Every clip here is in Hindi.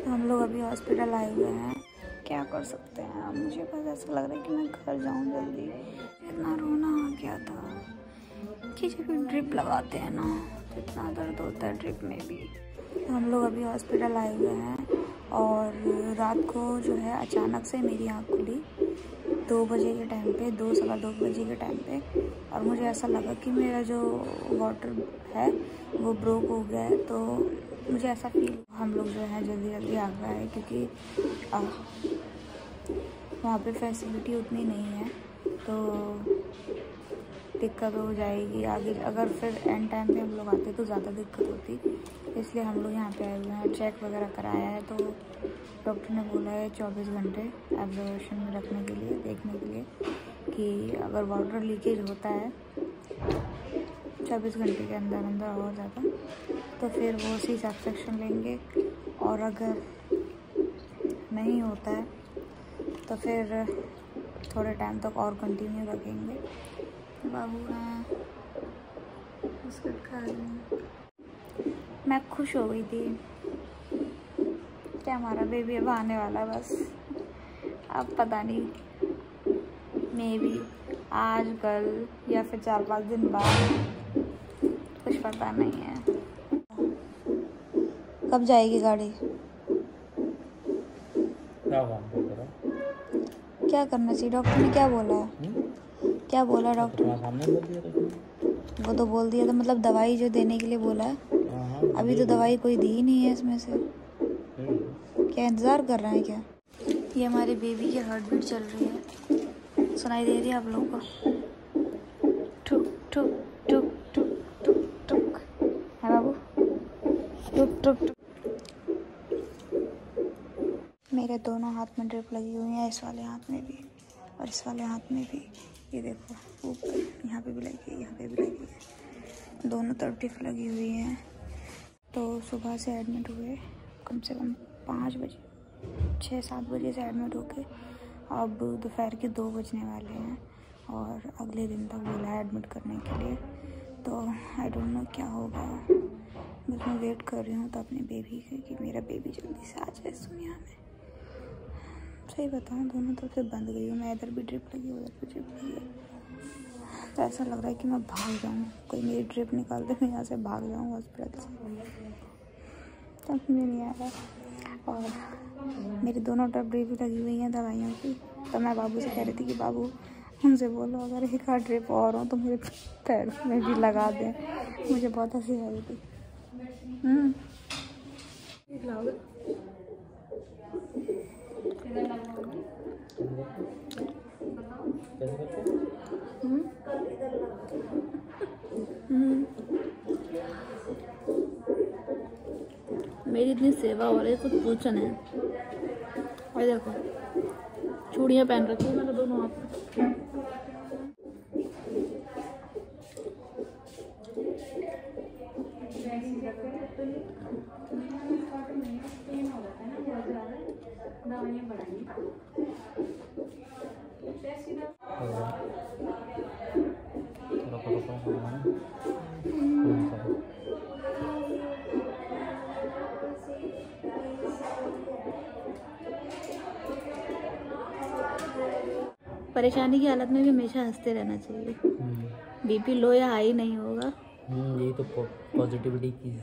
हम लोग अभी हॉस्पिटल आए हुए हैं, क्या कर सकते हैं। अब मुझे बस ऐसा लग रहा है कि मैं घर जाऊं जल्दी। इतना रोना आ गया था कि जब ड्रिप लगाते हैं ना तो इतना दर्द होता है ड्रिप में भी। हम लोग अभी हॉस्पिटल आए हुए हैं और रात को जो है अचानक से मेरी आँख खुली 2 बजे के टाइम पे, 2 सवा 2 बजे के टाइम पे, और मुझे ऐसा लगा कि मेरा जो वाटर है वो ब्रोक हो गया है। तो मुझे ऐसा फील, हम लोग जो है जल्दी जल्दी आ गए हैं क्योंकि वहाँ पे फैसिलिटी उतनी नहीं है तो दिक्कत हो जाएगी आगे। अगर फिर एंड टाइम पे हम लोग आते तो ज़्यादा दिक्कत होती, इसलिए हम लोग यहाँ पे आए हुए हैं। चेक वगैरह कराया है तो डॉक्टर ने बोला है 24 घंटे ऑब्जर्वेशन में रखने के लिए, देखने के लिए कि अगर वाटर लीकेज होता है 24 घंटे के अंदर अंदर और ज़्यादा तो फिर वो सी सेक्शन लेंगे, और अगर नहीं होता है तो फिर थोड़े टाइम तक और कंटिन्यू रखेंगे। बाबू हैं बिस्कुट खा रही हूँ। मैं खुश हो गई थी कि हमारा बेबी अब आने वाला है। बस अब पता नहीं, मे बी आज कल या फिर 4-5 दिन बाद, कुछ पता नहीं है। कब जाएगी गाड़ी? क्या करना चाहिए? डॉक्टर ने क्या बोला है? क्या बोला डॉक्टर? वो तो बोल दिया था, मतलब दवाई जो देने के लिए बोला है। अभी तो दवाई कोई दी ही नहीं है इसमें से। क्या इंतज़ार कर रहे हैं क्या? ये हमारे बेबी की हार्ट बीट चल रही है, सुनाई दे रही है आप लोगों को? ठुक ठुक ठुक ठुक ठुक ठुक है बाबू, ठुक ठुक ठुक। मेरे दोनों हाथ में ड्रिप लगी हुई है, इस वाले हाथ में भी और इस वाले हाथ में भी। ये देखो ऊपर, यहाँ पे भी लगी है, यहाँ पे भी लगी है, दोनों तरफ ड्रिप लगी हुई है। तो सुबह से एडमिट हुए, कम से कम 5 बजे, 6-7 बजे से एडमिट होके अब दोपहर के 2 बजने वाले हैं और अगले दिन तक बोला है एडमिट करने के लिए। तो आई डोंट नो क्या होगा, बस मैं वेट कर रही हूँ तो अपने बेबी के कि मेरा बेबी जल्दी से आ जाए इस दुनिया में। सही बताऊँ, दोनों तरफ से बंद गई हूँ मैं, इधर भी ड्रिप लगी, उधर भी ड्रिप लगी है। तो ऐसा लग रहा है कि मैं भाग जाऊँ, कोई मेरी ड्रिप निकाल दे, मैं यहाँ से भाग जाऊँ हॉस्पिटल से। समझ में नहीं आ रहा। और मेरी दोनों तरफ ड्रिप लगी हुई हैं दवाइयों की। तो मैं बाबू से कह रही थी कि बाबू उनसे बोलो अगर एक आध ड्रिप और हो तो मेरे पैर में भी लगा दें। मुझे बहुत हंसी आ रही थी। मेरी इतनी सेवा हो रही है, कुछ पूछो नहीं। और देखो चूड़ियाँ पहन रखी है मैंने दोनों हाथ में। परेशानी की हालत में भी हमेशा हंसते रहना चाहिए। बीपी लो या हाई नहीं होगा। यही तो पॉजिटिविटी की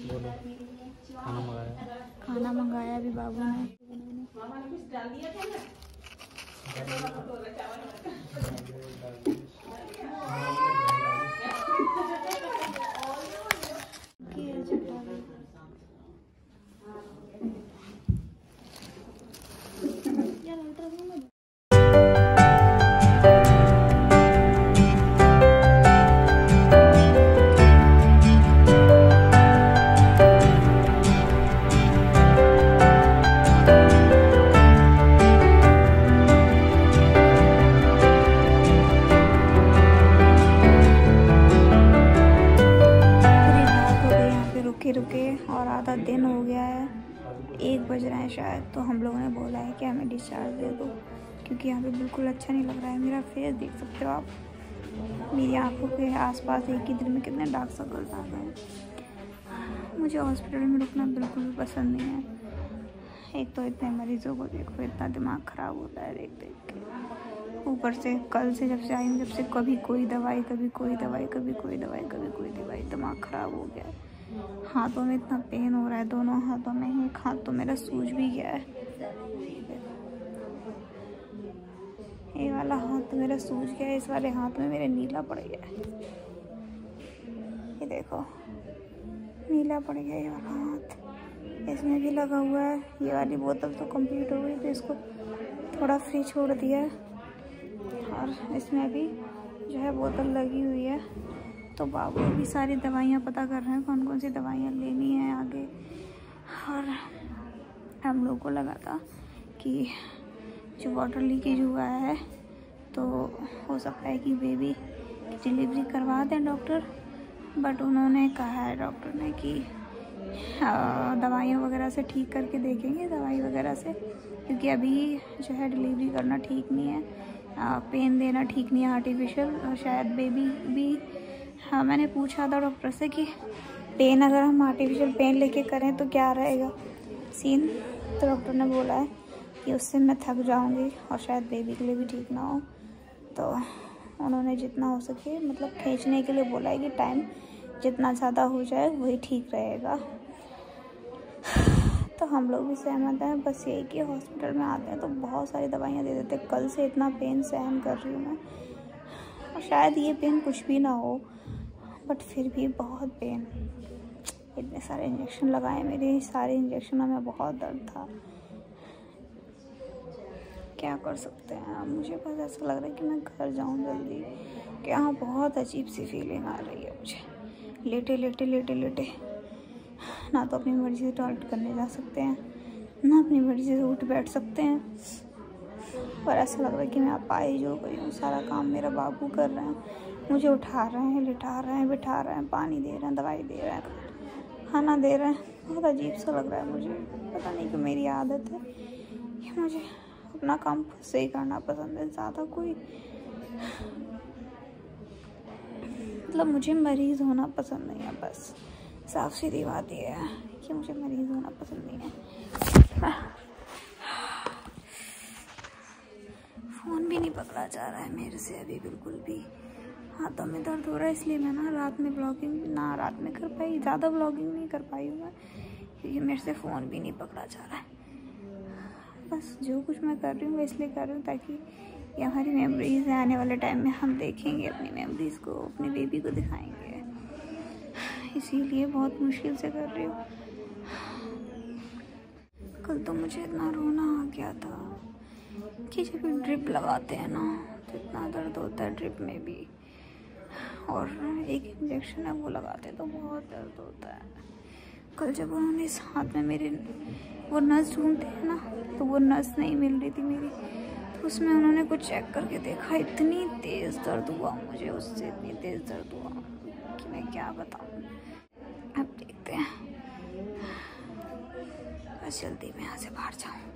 बोलो। खाना मंगाया अभी बाबू ने। रुके रुके और आधा दिन हो गया है, 1 बज रहा है शायद। तो हम लोगों ने बोला है कि हमें डिस्चार्ज दे दो, क्योंकि यहाँ पे बिल्कुल अच्छा नहीं लग रहा है। मेरा फेस देख सकते हो आप, मेरी आंखों के आसपास एक ही दिन में कितने डार्क सर्कल्स आ गए। मुझे हॉस्पिटल में रुकना बिल्कुल भी पसंद नहीं है। एक तो इतने मरीजों को देखो, इतना दिमाग ख़राब होता है देख देख के। ऊपर से कल से जब से आई हूँ, जब से कभी कोई दवाई, कभी कोई दवाई, कभी कोई दवाई, कभी कोई दवाई, दिमाग ख़राब हो गया है। हाथों में इतना पेन हो रहा है, दोनों हाथों में। एक हाथ तो मेरा सूज भी गया है, ये वाला हाथ तो मेरा सूज गया है, इस वाले हाथ में मेरे नीला पड़ गया है। ये देखो नीला पड़ गया ये वाला हाथ, इसमें भी लगा हुआ है। ये वाली बोतल तो कंप्लीट हो गई, तो इसको थोड़ा फ्री छोड़ दिया है, और इसमें भी जो है बोतल लगी हुई है। तो बाबू भी सारी दवाइयाँ पता कर रहे हैं कौन कौन सी दवाइयाँ लेनी है आगे। और हम लोग को लगा था कि जो वाटर लीकेज हुआ है तो हो सकता है कि बेबी की डिलीवरी करवा दें डॉक्टर, बट उन्होंने कहा है डॉक्टर ने कि दवाइयों वगैरह से ठीक करके देखेंगे, दवाई वगैरह से, क्योंकि अभी जो है डिलीवरी करना ठीक नहीं है, पेन देना ठीक नहीं है आर्टिफिशियल। शायद बेबी भी, हाँ मैंने पूछा था डॉक्टर से कि पेन अगर हम आर्टिफिशियल पेन लेके करें तो क्या रहेगा सीन। तो डॉक्टर ने बोला है कि उससे मैं थक जाऊंगी और शायद बेबी के लिए भी ठीक ना हो। तो उन्होंने जितना हो सके मतलब खींचने के लिए बोला है कि टाइम जितना ज़्यादा हो जाए वही ठीक रहेगा। तो हम लोग भी सहमत हैं, बस यही कि हॉस्पिटल में आते हैं तो बहुत सारी दवाइयाँ दे देते। कल से इतना पेन सहन कर रही हूँ मैं, और शायद ये पेन कुछ भी ना हो, बट फिर भी बहुत पेन। इतने सारे इंजेक्शन लगाए, मेरे सारे इंजेक्शनों में बहुत दर्द था। क्या कर सकते हैं अब, मुझे बस ऐसा लग रहा है कि मैं घर जाऊं जल्दी, कि यहाँ बहुत अजीब सी फीलिंग आ रही है मुझे। लेटे लेटे लेटे लेटे ना तो अपनी मर्ज़ी से टॉयलेट करने जा सकते हैं, ना अपनी मर्ज़ी से उठ बैठ सकते हैं, पर ऐसा लग रहा है कि मैं अपाहिज हो गई हूँ। सारा काम मेरा बाबू कर रहे हैं, मुझे उठा रहे हैं, लिटा रहे हैं, बिठा रहे हैं, पानी दे रहे हैं, दवाई दे रहे हैं, खाना दे रहे हैं। बहुत अजीब सा लग रहा है मुझे, पता नहीं क्यों मेरी आदत है कि मुझे अपना काम खुद से ही करना पसंद है, ज़्यादा कोई मतलब मुझे मरीज़ होना पसंद नहीं है। बस साफ सीधी बात ये है कि मुझे मरीज़ होना पसंद नहीं है। फ़ोन भी नहीं पकड़ा जा रहा है मेरे से अभी बिल्कुल भी, हाथों में दर्द हो रहा है। इसलिए मैं ना रात में ब्लॉगिंग ना रात में कर पाई, ज़्यादा ब्लॉगिंग नहीं कर पाई हूँ मैं, क्योंकि मेरे से फ़ोन भी नहीं पकड़ा जा रहा है। बस जो कुछ मैं कर रही हूँ इसलिए कर रही हूँ ताकि ये हमारी मेमोरीज़ हैं, आने वाले टाइम में हम देखेंगे अपनी मेमोरीज़ को, अपने बेबी को दिखाएंगे, इसीलिए बहुत मुश्किल से कर रही हूँ। कल तो मुझे इतना रोना आ गया था कि जब ड्रिप लगाते हैं ना तो इतना दर्द होता है ड्रिप में भी, और एक इंजेक्शन है वो लगाते हैं तो बहुत दर्द होता है। कल जब उन्होंने इस हाथ में मेरे वो नस ढूंढते हैं ना, तो वो नस नहीं मिल रही थी मेरी, तो उसमें उन्होंने कुछ चेक करके देखा, इतनी तेज़ दर्द हुआ मुझे उससे, इतनी तेज़ दर्द हुआ कि मैं क्या बताऊँ। अब देखते हैं, बस जल्दी मैं यहाँ से बाहर जाऊँ।